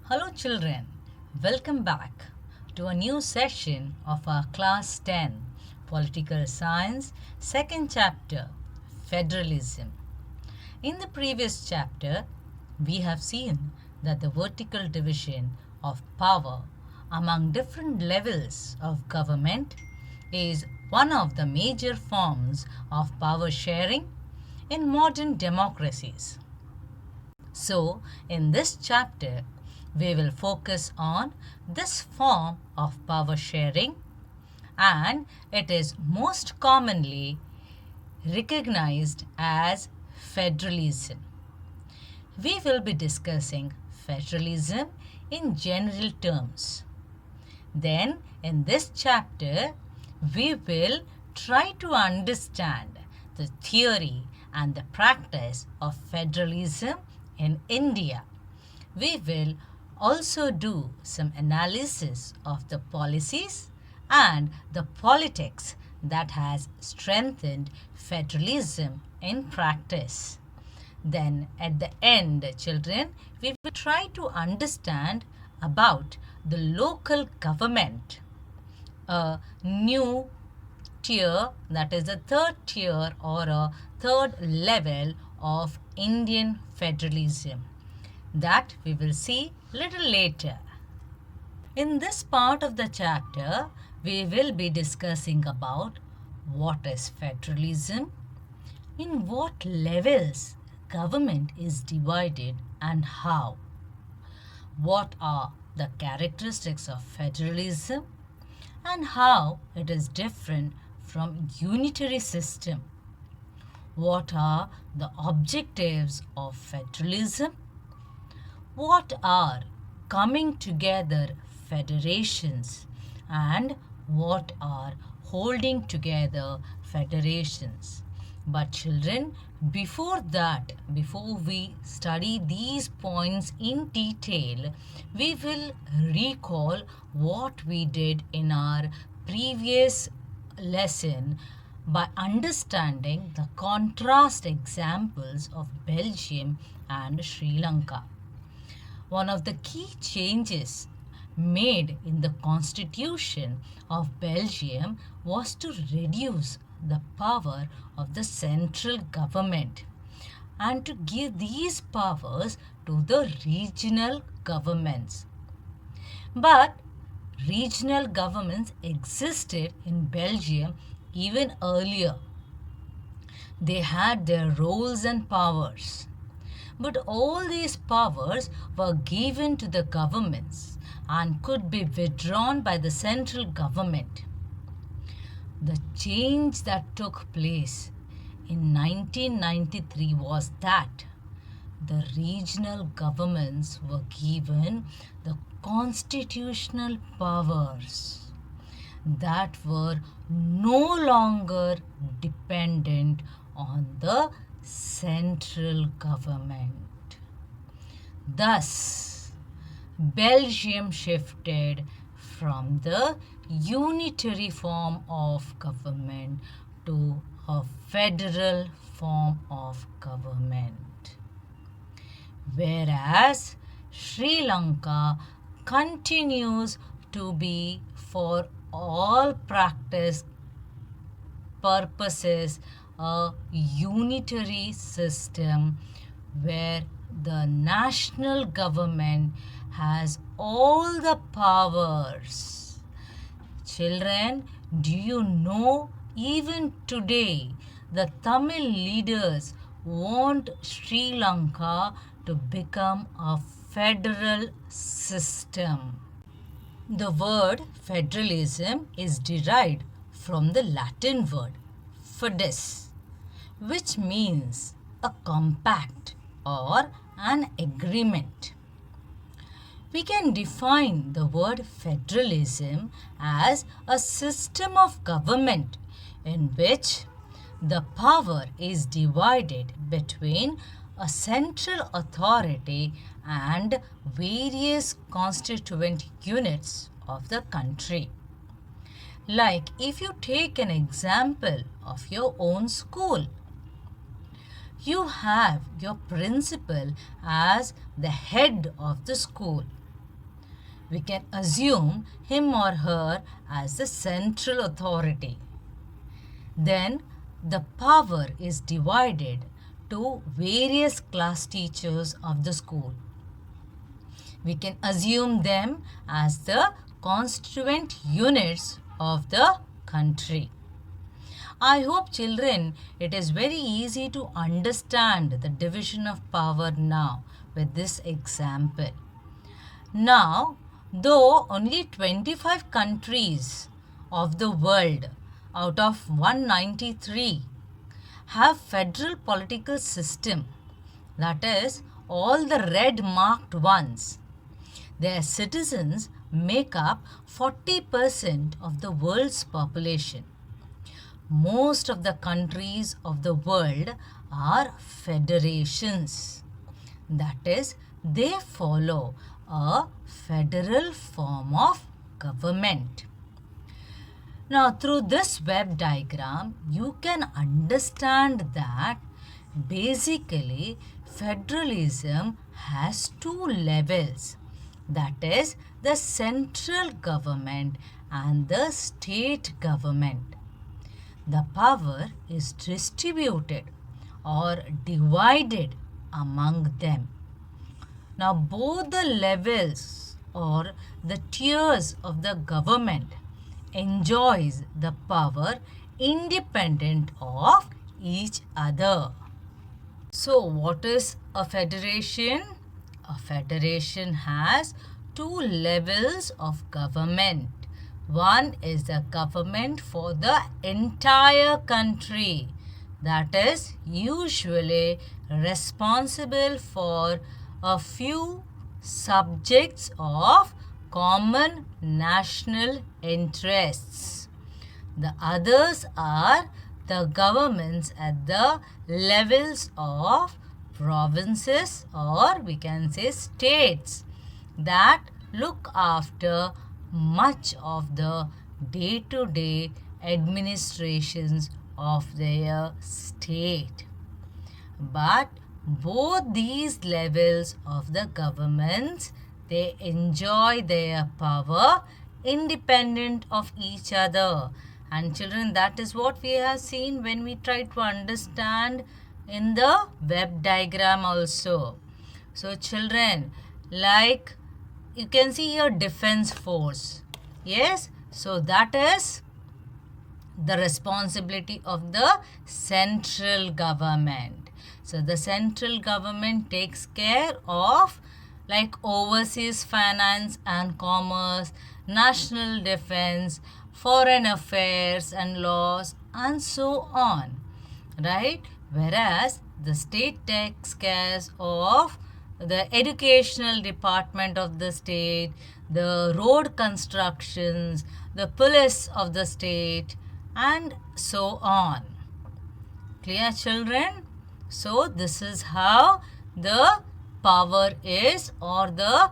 Hello children, welcome back to a new session of our class 10 Political Science second chapter Federalism. In the previous chapter, we have seen that the vertical division of power among different levels of government is one of the major forms of power sharing in modern democracies. So, in this chapter, we will focus on this form of power sharing, and it is most commonly recognized as federalism. We will be discussing federalism in general terms. Then, in this chapter, we will try to understand the theory and the practice of federalism in India. We will also do some analysis of the policies and the politics that has strengthened federalism in practice. Then at the end, children, we will try to understand about the local government, a new tier, that is a third tier or a third level of Indian federalism. That we will see little later. In this part of the chapter, we will be discussing about what is federalism, in what levels government is divided and how, what are the characteristics of federalism and how it is different from unitary system, what are the objectives of federalism, what are coming together federations and what are holding together federations. But children, before we study these points in detail, we will recall what we did in our previous lesson by understanding the contrast examples of Belgium and Sri Lanka. One of the key changes made in the constitution of Belgium was to reduce the power of the central government and to give these powers to the regional governments. But regional governments existed in Belgium even earlier. They had their roles and powers. But all these powers were given to the governments and could be withdrawn by the central government. The change that took place in 1993 was that the regional governments were given the constitutional powers that were no longer dependent on the central government. Thus, Belgium shifted from the unitary form of government to a federal form of government. Whereas Sri Lanka continues to be for all practice purposes a unitary system where the national government has all the powers. Children, do you know even today the Tamil leaders want Sri Lanka to become a federal system? The word federalism is derived from the Latin word fides, which means a compact or an agreement. We can define the word federalism as a system of government in which the power is divided between a central authority and various constituent units of the country. Like if you take an example of your own school, you have your principal as the head of the school. We can assume him or her as the central authority. Then the power is divided to various class teachers of the school. We can assume them as the constituent units of the country. I hope, children, it is very easy to understand the division of power now with this example. Now, though only 25 countries of the world out of 193 have federal political system, that is, all the red marked ones, their citizens make up 40% of the world's population. Most of the countries of the world are federations. That is, they follow a federal form of government. Now, through this web diagram, you can understand that basically federalism has two levels. That is, the central government and the state government. The power is distributed or divided among them. Now, both the levels or the tiers of the government enjoys the power independent of each other. So, what is a federation? A federation has two levels of government. One is the government for the entire country, that is usually responsible for a few subjects of common national interests. The others are the governments at the levels of provinces, or we can say states, that look after much of the day-to-day administrations of their state. But both these levels of the governments, they enjoy their power independent of each other. And children, that is what we have seen when we try to understand in the web diagram also. So children, like you can see here defense force. Yes, so that is the responsibility of the central government. So the central government takes care of like overseas finance and commerce, national defense, foreign affairs and laws, and so on, right? Whereas the state takes care of the educational department of the state, the road constructions, the police of the state, and so on. Clear, children? So this is how the power is, or the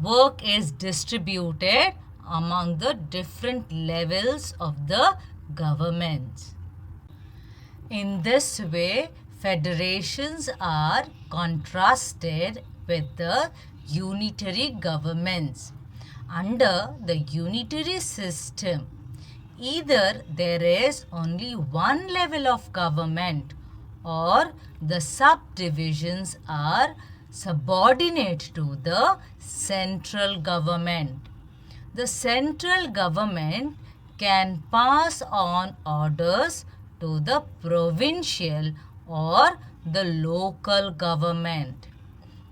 work is distributed among the different levels of the government. In this way, federations are contrasted with the unitary governments. Under the unitary system, either there is only one level of government, or the subdivisions are subordinate to the central government. The central government can pass on orders to the provincial or the local government.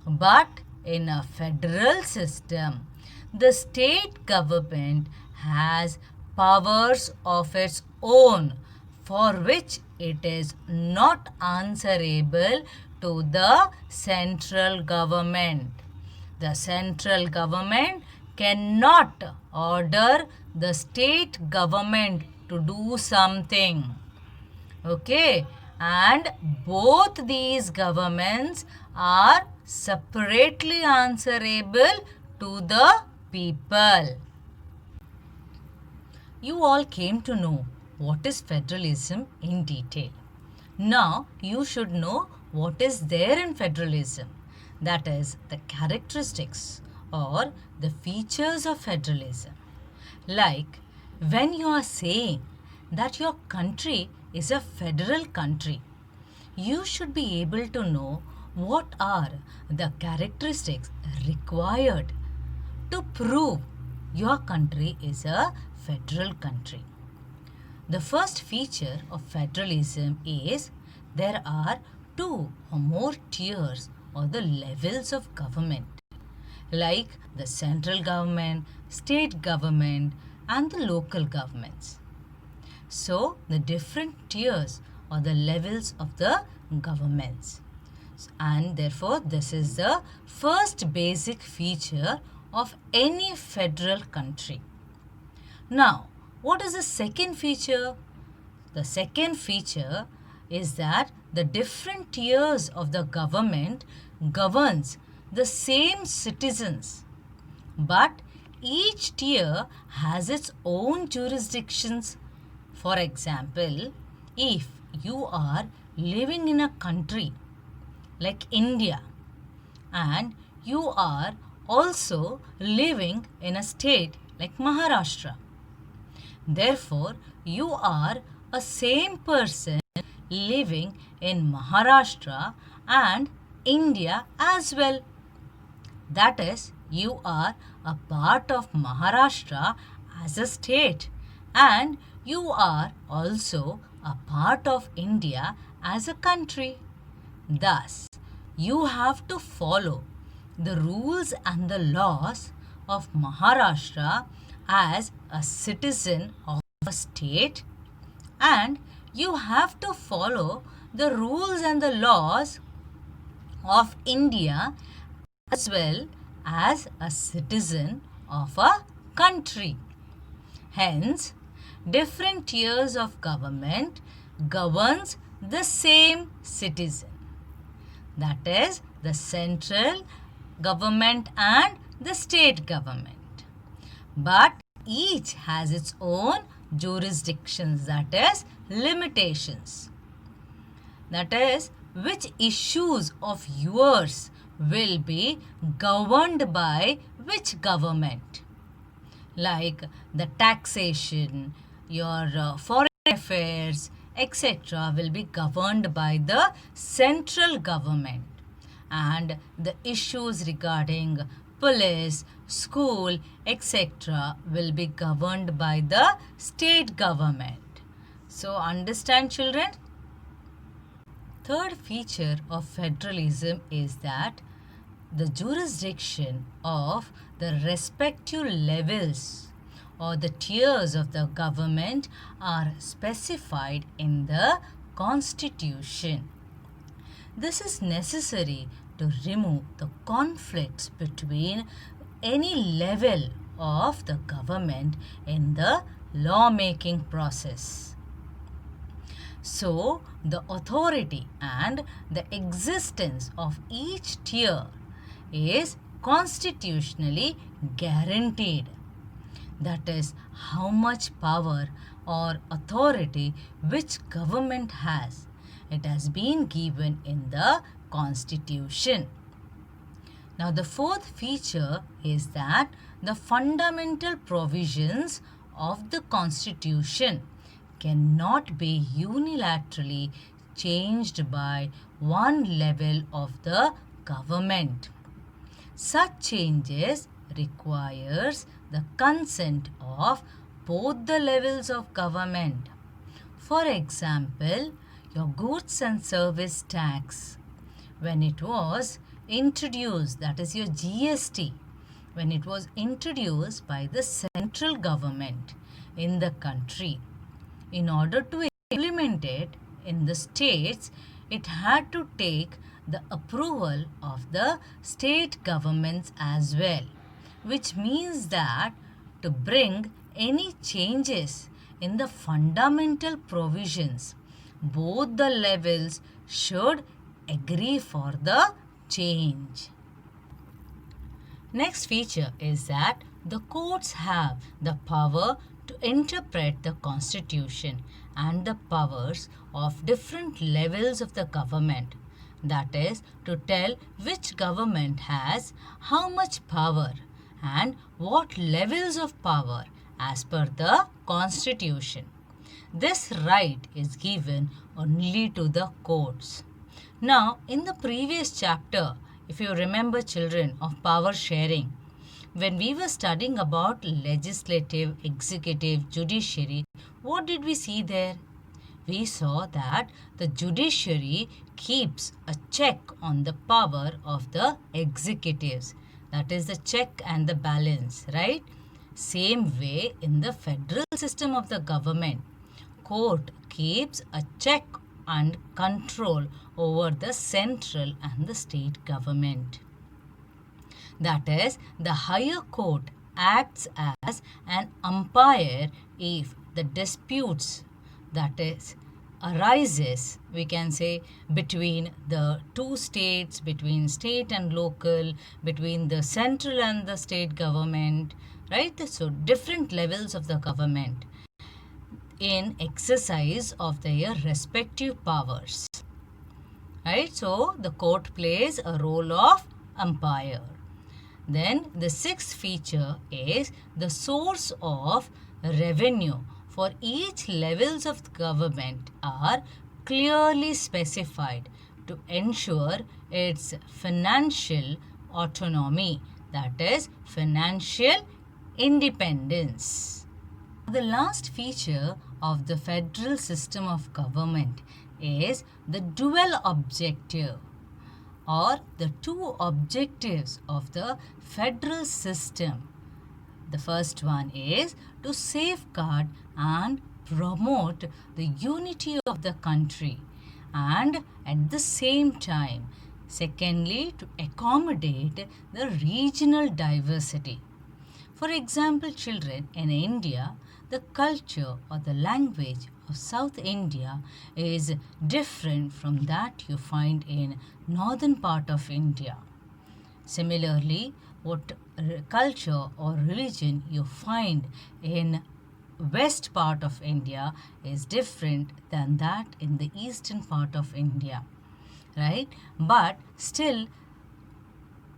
But in a federal system, the state government has powers of its own for which it is not answerable to the central government. The central government cannot order the state government to do something. Okay, and both these governments are separately answerable to the people. You all came to know what is federalism in detail. Now you should know what is there in federalism. That is the characteristics or the features of federalism. Like when you are saying that your country is a federal country, you should be able to know what are the characteristics required to prove your country is a federal country. The first feature of federalism is there are two or more tiers or the levels of government, like the central government, state government, and the local governments. So, the different tiers or the levels of the governments. And therefore, this is the first basic feature of any federal country. Now, what is the second feature? The second feature is that the different tiers of the government governs the same citizens, but each tier has its own jurisdictions. For example, if you are living in a country like India and you are also living in a state like Maharashtra, therefore you are a same person living in Maharashtra and India as well. That is, you are a part of Maharashtra as a state and you are also a part of India as a country. Thus, you have to follow the rules and the laws of Maharashtra as a citizen of a state, and you have to follow the rules and the laws of India as well as a citizen of a country. Hence, different tiers of government governs the same citizen. That is the central government and the state government. But each has its own jurisdictions, that is limitations. That is, which issues of yours will be governed by which government. Like the taxation, your foreign affairs, etc. will be governed by the central government, and the issues regarding police, school, etc. will be governed by the state government. So understand, children? Third feature of federalism is that the jurisdiction of the respective levels or the tiers of the government are specified in the Constitution. This is necessary to remove the conflicts between any level of the government in the lawmaking process. So, the authority and the existence of each tier is constitutionally guaranteed. That is, how much power or authority which government has. It has been given in the Constitution. Now, the fourth feature is that the fundamental provisions of the Constitution cannot be unilaterally changed by one level of the government. Such changes requires the consent of both the levels of government. For example, your goods and service tax, when it was introduced, that is your GST, when it was introduced by the central government in the country, in order to implement it in the states, it had to take the approval of the state governments as well, which means that to bring any changes in the fundamental provisions, both the levels should agree for the change. Next feature is that the courts have the power to interpret the Constitution and the powers of different levels of the government, that is to tell which government has how much power and what levels of power as per the constitution. This right is given only to the courts. Now, in the previous chapter, if you remember children of power sharing, when we were studying about legislative, executive, judiciary, what did we see there? We saw that the judiciary keeps a check on the power of the executives. That is the check and the balance, right? Same way in the federal system of the government, court keeps a check and control over the central and the state government. That is, the higher court acts as an umpire if the disputes, that is, arises, we can say, between the two states, between state and local, between the central and the state government, right? So, different levels of the government in exercise of their respective powers, right? So, the court plays a role of umpire. Then the sixth feature is the source of revenue for each levels of government are clearly specified to ensure its financial autonomy, that is financial independence. The last feature of the federal system of government is the dual objective, or the two objectives of the federal system. The first one is to safeguard and promote the unity of the country, and at the same time, secondly, to accommodate the regional diversity. For example, children, in India, the culture or the language of South India is different from that you find in northern part of India. Similarly, what culture or religion you find in west part of India is different than that in the eastern part of India, right? But still,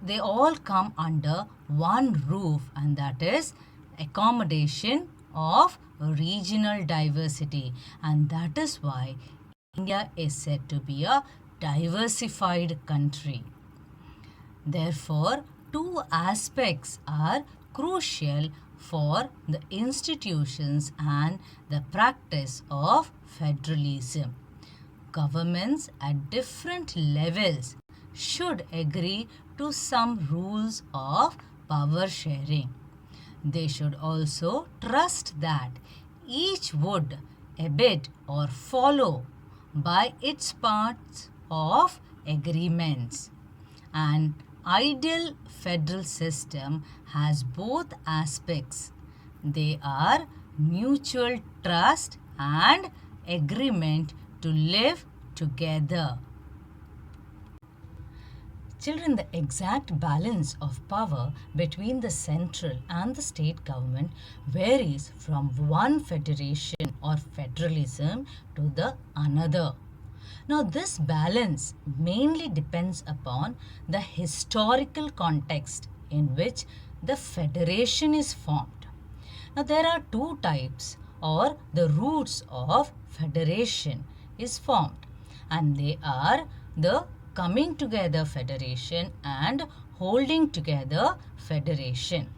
they all come under one roof, and that is accommodation of regional diversity, and that is why India is said to be a diversified country. Therefore, two aspects are crucial for the institutions and the practice of federalism. Governments at different levels should agree to some rules of power sharing. They should also trust that each would abide or follow by its parts of agreements. An ideal federal system has both aspects. They are mutual trust and agreement to live together. Children, the exact balance of power between the central and the state government varies from one federation or federalism to the another. Now, this balance mainly depends upon the historical context in which the federation is formed. Now, there are two types, or the roots of federation is formed, and they are the coming together federation and holding together federation.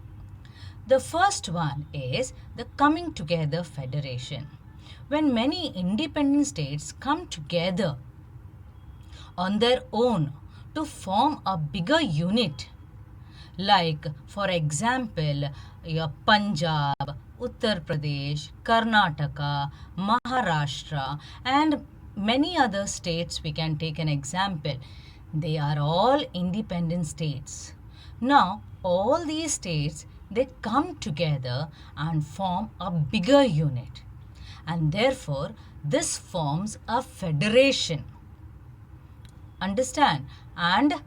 The first one is the coming together federation. When many independent states come together on their own to form a bigger unit, like for example, your Punjab, Uttar Pradesh, Karnataka, Maharashtra, and many other states, we can take an example. They are all independent states. Now, all these states, they come together and form a bigger unit. And therefore, this forms a federation. Understand? And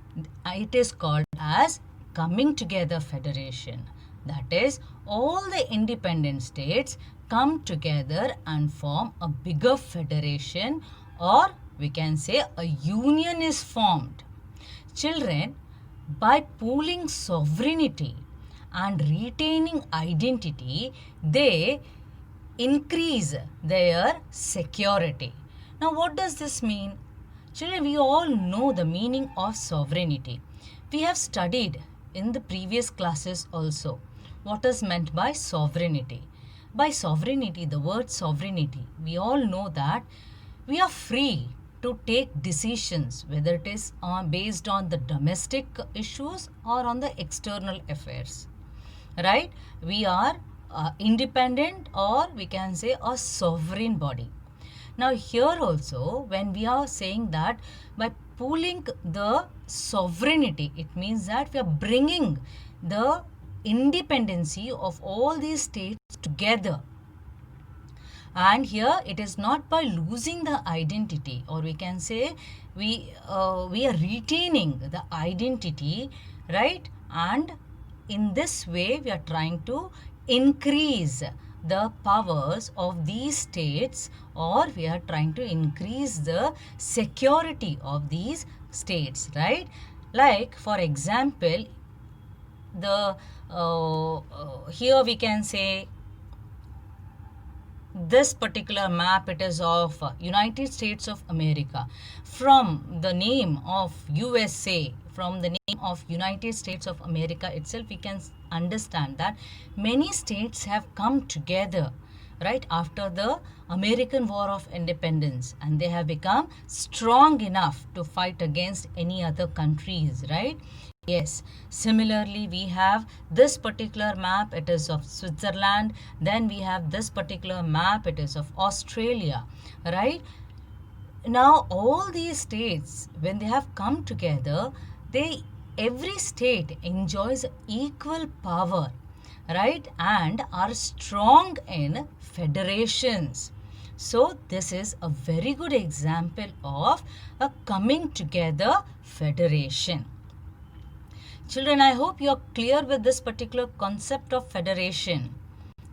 it is called as coming together federation. That is, all the independent states come together and form a bigger federation or we can say a union is formed. Children, by pooling sovereignty and retaining identity, they increase their security. Now, what does this mean? Children, we all know the meaning of sovereignty. We have studied in the previous classes also what is meant by sovereignty. By sovereignty, the word sovereignty, we all know that we are free to take decisions, whether it is based on the domestic issues or on the external affairs, right? We are independent, or we can say a sovereign body. Now here also, when we are saying that by pooling the sovereignty, it means that we are bringing the independency of all these states together. And here it is not by losing the identity, or we can say we are retaining the identity, right? And in this way we are trying to increase the powers of these states, or we are trying to increase the security of these states, right? Like for example, the here we can say this particular map, it is of United States of America. From the name of USA, from the name of United States of America itself, we can understand that many states have come together, right, after the American War of Independence, and they have become strong enough to fight against any other countries, right? Yes, similarly we have this particular map, it is of Switzerland. Then we have this particular map, it is of Australia, right? Now all these states, when they have come together, every state enjoys equal power, right, and are strong in federations. So this is a very good example of a coming together federation. Children, I hope you are clear with this particular concept of federation,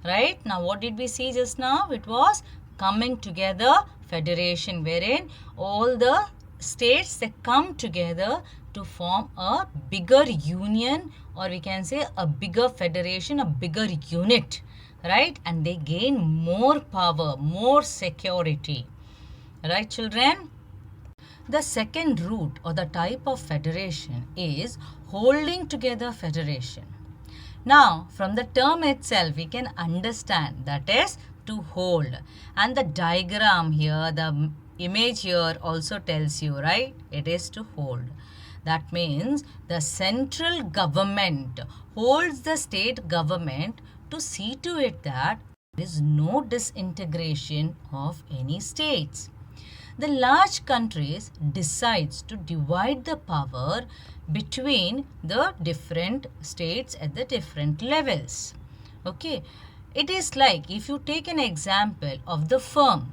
right? Now, what did we see just now? It was coming together federation, wherein all the states, they come together to form a bigger union, or we can say a bigger federation, a bigger unit, right? And they gain more power, more security, right, children? The second root or the type of federation is holding together federation. Now, from the term itself, we can understand that is to hold. And the diagram here, the image here also tells you, right, it is to hold. That means the central government holds the state government to see to it that there is no disintegration of any states. The large countries decides to divide the power between the different states at the different levels. Okay, it is like if you take an example of the firm,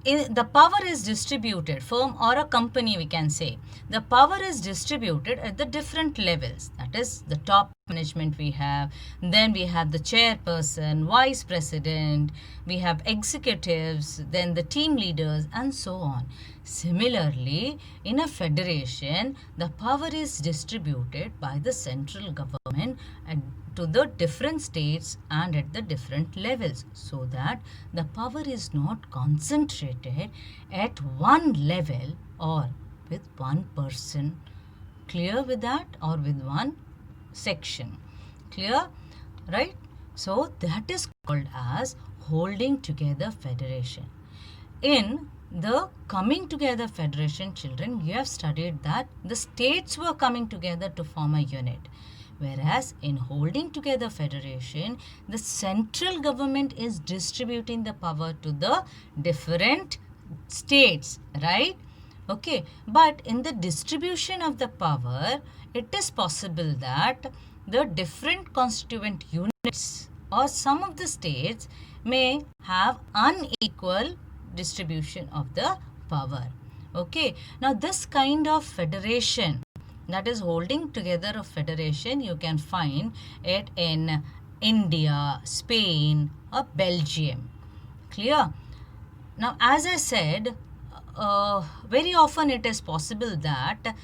the power is distributed, firm or a company we can say, the power is distributed at the different levels. That is the top management we have, then we have the chairperson, vice president, we have executives, then the team leaders and so on. Similarly, in a federation, the power is distributed by the central government and to the different states and at the different levels, so that the power is not concentrated at one level or with one person. Clear with that? Or with one section? Clear? Right? So that is called as holding together federation. In the coming together federation, children, you have studied that the states were coming together to form a unit. Whereas in holding together federation, the central government is distributing the power to the different states, right? Okay, but in the distribution of the power, it is possible that the different constituent units or some of the states may have unequal distribution of the power. Okay, now this kind of federation, that is holding together a federation, you can find it in India, Spain or Belgium. Clear? Now, as I said, very often it is possible that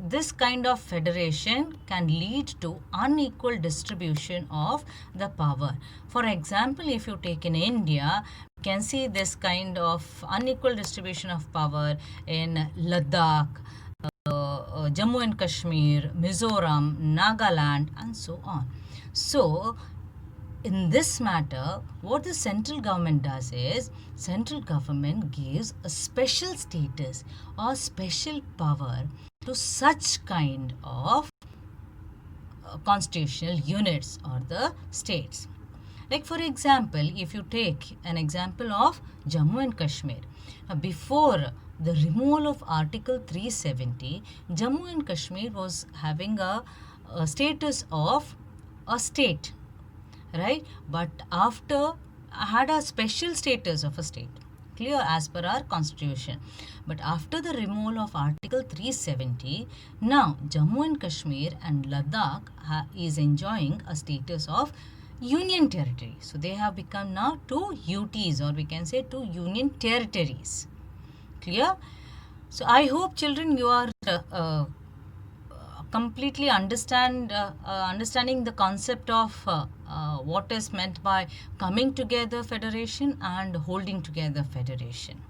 this kind of federation can lead to unequal distribution of the power. For example, if you take in India, you can see this kind of unequal distribution of power in Ladakh, Jammu and Kashmir, Mizoram, Nagaland, and so on. So, in this matter, what the central government does is, central government gives a special status or special power to such kind of constitutional units or the states. Like for example, if you take an example of Jammu and Kashmir, before the removal of Article 370, Jammu and Kashmir was having a status of a state, right? But after had a special status of a state, clear, as per our constitution. But after the removal of Article 370, now Jammu and Kashmir and Ladakh is enjoying a status of union territory. So they have become now two UTs, or we can say two union territories. Clear? So I hope children you are completely understanding the concept of what is meant by coming together federation and holding together federation.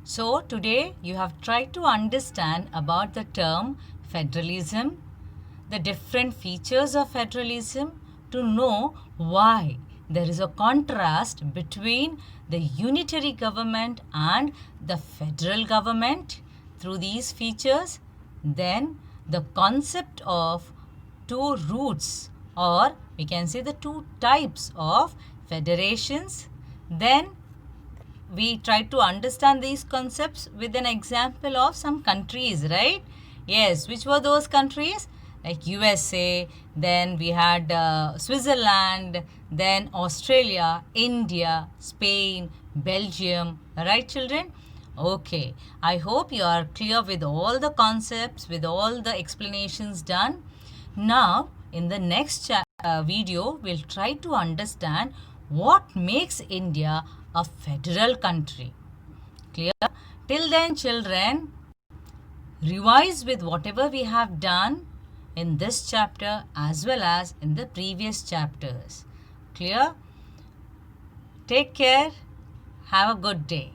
So today you have tried to understand about the term federalism, the different features of federalism, to know why there is a contrast between the unitary government and the federal government through these features. Then the concept of two roots, or we can say the two types of federations. Then we try to understand these concepts with an example of some countries, right? Yes, which were those countries? Like USA, then we had Switzerland, then Australia, India, Spain, Belgium, right children? Okay, I hope you are clear with all the concepts, with all the explanations done. Now, in the next video, we'll try to understand what makes India a federal country. Clear? Till then, children, revise with whatever we have done in this chapter as well as in the previous chapters. Clear? Take care. Have a good day.